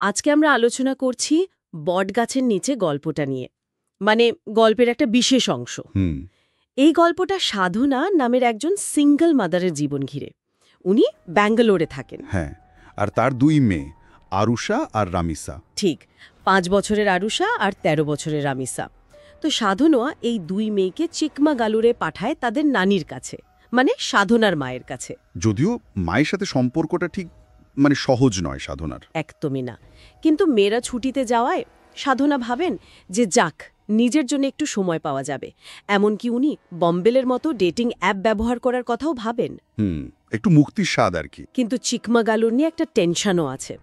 আজকে আমরা আলোচনা করছি বটগাছের নিচে গল্পটা নিয়ে, মানে গল্পের একটা বিশেষ অংশ। হুম। এই গল্পটা সাধনা নামের একজন সিঙ্গল মাদারের জীবন ঘিরে। উনি ব্যাঙ্গালোরে থাকেন। হ্যাঁ, আর তার 2 মেয়ে, আরুষা আর রামিসা। ঠিক, 5 বছরের আরুষা আর 13 বছরের রামিসা। তো সাধনা এই 2 মেয়েকে চিকমাগালুরে পাঠায় তাদের নানির কাছে, মানে সাধনার মায়ের কাছে। যদিও মায়ের সাথে সম্পর্কটা ঠিক সহজ নয় সাধনার। একদমই না। কিন্তু মেয়েরা ছুটিতে যাওয়ায় সাধনা ভাবেন যে যাক, নিজের জন্য একটু সময় পাওয়া যাবে। এমনকি উনি বম্বেলের মতো ডেটিং অ্যাপ ব্যবহার করার কথাও ভাবেন। একটু মুক্তির স্বাদ আর কি। কিন্তু চিকমাগালুর নিয়ে একটা টেনশনও আছে।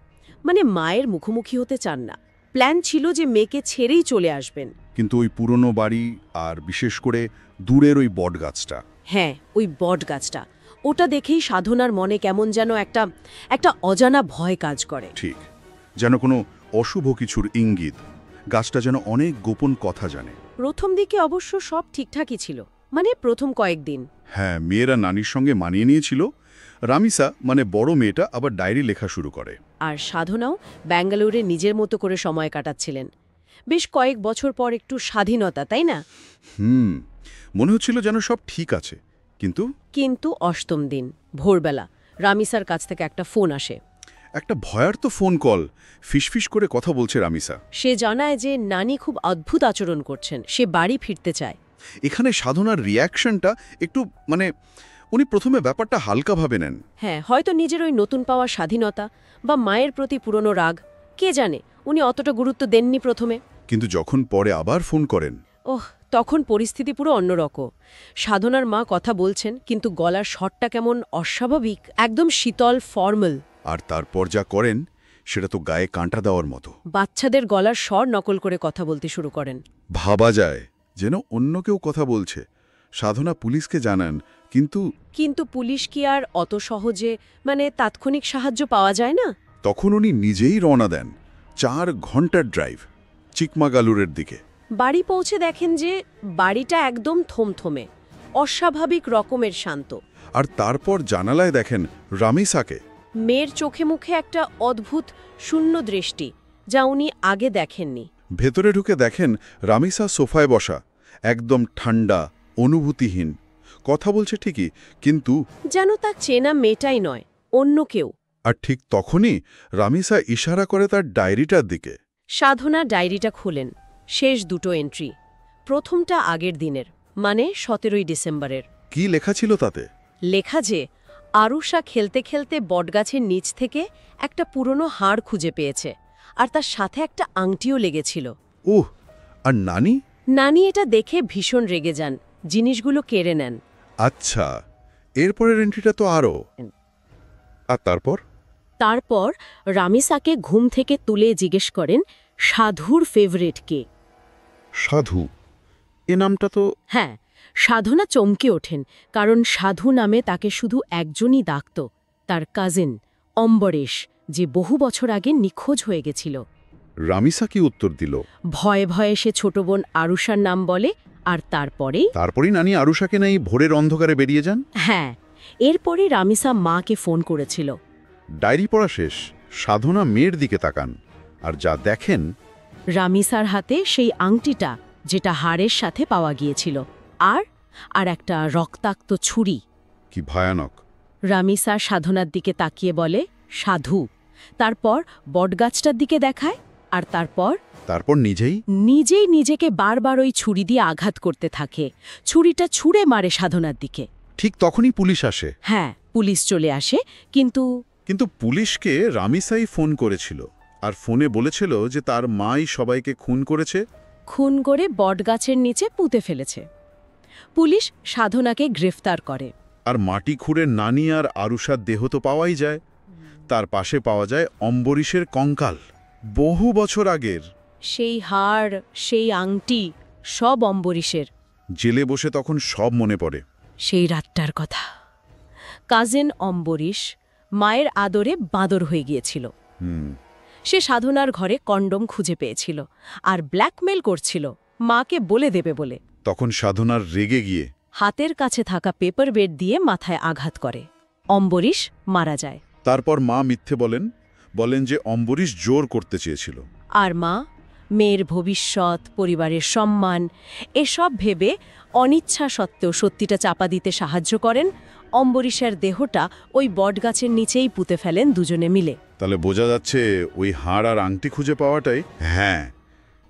মানে মায়ের মুখোমুখি হতে চান না। প্ল্যান ছিল যে মেয়েকে ছেড়েই চলে আসবেন। কিন্তু ওই পুরনো বাড়ি আর বিশেষ করে দূরের ওই বটগাছটা। হ্যাঁ, ওই বট গাছটা, ওটা দেখেই সাধনার মনে কেমন যেন একটা অজানা ভয় কাজ করে। ঠিক, যেন কোনো অশুভ কিছুর ইঙ্গিত। গাছটা যেন অনেক গোপন কথা জানে। প্রথম দিকে অবশ্য সব ঠিকঠাকই ছিল, মানে প্রথম কয়েকদিন। হ্যাঁ, মেয়েরা নানির সঙ্গে মানিয়ে নিয়েছিল। রামিসা বড় মেয়েটা আবার ডায়েরি লেখা শুরু করে। আর সাধনাও ব্যাঙ্গালোরে নিজের মতো করে সময় কাটাচ্ছিলেন। বেশ কয়েক বছর পর একটু স্বাধীনতা, তাই না? মনে হচ্ছিল যেন সব ঠিক আছে, কিন্তু অষ্টম দিন ভোরবেলা রামিসার কাছ থেকে একটা ফোন আসে। একটা ভয়ার্ত ফোন কল। ফিসফিস করে কথা বলছে রামিসা। সে জানায় যে নানি খুব অদ্ভুত আচরণ করছেন, সে বাড়ি ফিরতে চায়। এখানে সাধনার রিয়াকশনটা একটু উনি প্রথমে ব্যাপারটা হালকাভাবে নেন। হ্যাঁ, হয়তো নিজের ওই নতুন পাওয়া স্বাধীনতা বা মায়ের প্রতি পুরনো রাগ, কে জানে, উনি অতটা গুরুত্ব দেননি প্রথমে। কিন্তু যখন পরে আবার ফোন করেন, তখন পরিস্থিতি পুরো অন্যরকম। সাধনার মা কথা বলছেন, কিন্তু গলার স্বরটা কেমন অস্বাভাবিক, একদম শীতল, ফর্মাল। আর তারপর যা করেন সেটা তো গায়ে কাঁটা দেওয়ার মতো। বাচ্চাদের গলার স্বর নকল করে কথা বলতে শুরু করেন। ভাবা যায় যেন অন্য কেউ কথা বলছে। সাধনা পুলিশকে জানান, কিন্তু পুলিশ কি আর অত সহজে তাৎক্ষণিক সাহায্য পাওয়া যায় না? তখন উনি নিজেই রওনা দেন 4 ঘন্টার ড্রাইভ চিকমাগালুরের দিকে। বাড়ি পৌঁছে দেখেন যে বাড়িটা একদম থমথমে, অস্বাভাবিক রকমের শান্ত। আর তারপর জানালায় দেখেন রামিসাকে। মেয়ের চোখে মুখে একটা অদ্ভুত শূন্য দৃষ্টি, যা উনি আগে দেখেননি। ভেতরে ঢুকে দেখেন রামিসা সোফায় বসা, একদম ঠান্ডা, অনুভূতিহীন। কথা বলছে ঠিকই, কিন্তু যেন তার চেনা মেয়েটাই নয়, অন্য কেউ। আর ঠিক তখনই রামিসা ইশারা করে তার ডায়েরিটার দিকে। সাধনা ডায়েরিটা খুলেন। শেষ 2টো এন্ট্রি। প্রথমটা আগের দিনের, মানে 17ই ডিসেম্বরের। কি লেখা ছিল তাতে? লেখা যে আরুষা খেলতে খেলতে বটগাছের নিচ থেকে একটা পুরনো হাড় খুঁজে পেয়েছে, আর তার সাথে একটা আংটিও লেগেছিল। আর নানি? নানি এটা দেখে ভীষণ রেগে যান, জিনিসগুলো কেড়ে নেন। আচ্ছা, এরপরের এন্ট্রিটা তো আরও। আর তারপর রামিসাকে ঘুম থেকে তুলে জিজ্ঞেস করেন সাধুর ফেভারিট কে। সাধু? এ নামটা তো... হ্যাঁ, সাধনা চমকে ওঠেন, কারণ সাধু নামে তাকে শুধু একজনই ডাকত, তার কাজিন অম্বরেশ, যে বহু বছর আগে নিখোঁজ হয়ে গেছিল। রামিসা কি উত্তর দিল? ভয়ে ভয়ে সে ছোট বোন আরুষার নাম বলে, আর তারপরেই নানি আরুষাকে নেই ভোরের অন্ধকারে বেরিয়ে যান। হ্যাঁ, এরপরে রামিসা মাকে ফোন করেছিল। ডায়েরি পড়া শেষ, সাধনা মেয়ের দিকে তাকান, আর যা দেখেন... রামিসার হাতে সেই আংটিটা, যেটা হাড়ের সাথে পাওয়া গিয়েছিল, আর একটা রক্তাক্ত ছুরি। কি ভয়ানক! রামিসা সাধনার দিকে তাকিয়ে বলে, সাধু। তারপর বটগাছটার দিকে দেখায়, আর তারপর নিজেই নিজেকে বারবার ওই ছুরি দিয়ে আঘাত করতে থাকে। ছুরিটা ছুঁড়ে মারে সাধনার দিকে। ঠিক তখনই পুলিশ আসে। হ্যাঁ, পুলিশ চলে আসে, কিন্তু পুলিশকে রামিসাই ফোন করেছিল, আর ফোনে বলেছিল যে তার মাই সবাইকে খুন করে বটগাছের নিচে পুঁতে ফেলেছে। পুলিশ সাধনাকে গ্রেফতার করে। আর মাটি খুঁড়ে নানি আর আরুষার দেহ তো পাওয়াই যায়। তার পাশে পাওয়া যায় অম্বরীশের কঙ্কাল, বহু বছর আগের। সেই হাড়, সেই আংটি, সব অম্বরীশের। জেলে বসে তখন সব মনে পড়ে সেই রাতটার কথা। কাজিন অম্বরীশ মায়ের আদরে বাঁদর হয়ে গিয়েছিল। সে সাধনার ঘরে কন্ডম খুঁজে পেয়েছিল, আর ব্ল্যাকমেল করছিল মাকে বলে দেবে বলে। তখন সাধনার রেগে গিয়ে হাতের কাছে থাকা পেপার বেড দিয়ে মাথায় আঘাত করে। অম্বরীশ মারা যায়। তারপর মা মিথ্যে বলেন, বলেন যে অম্বরীশ জোর করতে চেয়েছিল। আর মা মেয়ের ভবিষ্যৎ, পরিবারের সম্মান এসব ভেবে অনিচ্ছা সত্ত্বেও সত্যিটা চাপা দিতে সাহায্য করেন। অম্বরীশের দেহটা ওই বটগাছের নিচেই পুঁতে ফেলেন দুজনে মিলে। তাহলে বোঝা যাচ্ছে ওই হাড় আর আংটি খুঁজে পাওয়াটাই, হ্যাঁ,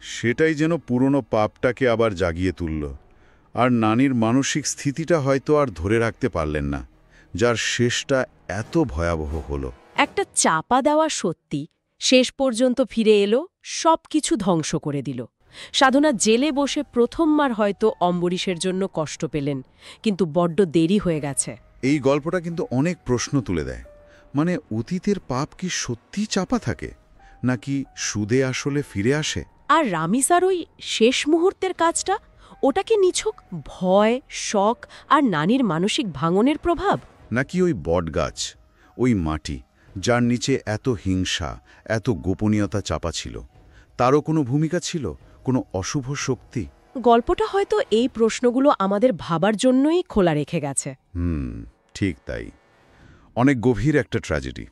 সেটাই যেন পুরনো পাপটাকে আবার জাগিয়ে তুলল। আর নানির মানসিক স্থিতিটা হয়তো আর ধরে রাখতে পারলেন না, যার শেষটা এত ভয়াবহ হলো। একটা চাপা দেওয়া সত্যি শেষ পর্যন্ত ফিরে এলো, সব কিছু ধ্বংস করে দিল। সাধনা জেলে বসে প্রথমবার হয়তো অম্বরীশের জন্য কষ্ট পেলেন, কিন্তু বড্ড দেরি হয়ে গেছে। এই গল্পটা কিন্তু অনেক প্রশ্ন তুলে দেয়। মানে অতীতের পাপ কি সত্যিই চাপা থাকে, নাকি সুদে আসলে ফিরে আসে? আর রামিসার ওই শেষ মুহূর্তের কাজটা, ওটা কি নিছক ভয়, শখ আর নানির মানসিক ভাঙনের প্রভাব? নাকি ওই বটগাছ, ওই মাটি যার নিচে এত হিংসা, এত গোপনীয়তা চাপা ছিল, তারও কোনো ভূমিকা ছিল, কোনো অশুভ শক্তি? গল্পটা হয়তো এই প্রশ্নগুলো আমাদের ভাবার জন্যই খোলা রেখে গেছে। ঠিক তাই। অনেক গভীর একটা ট্র্যাজেডি।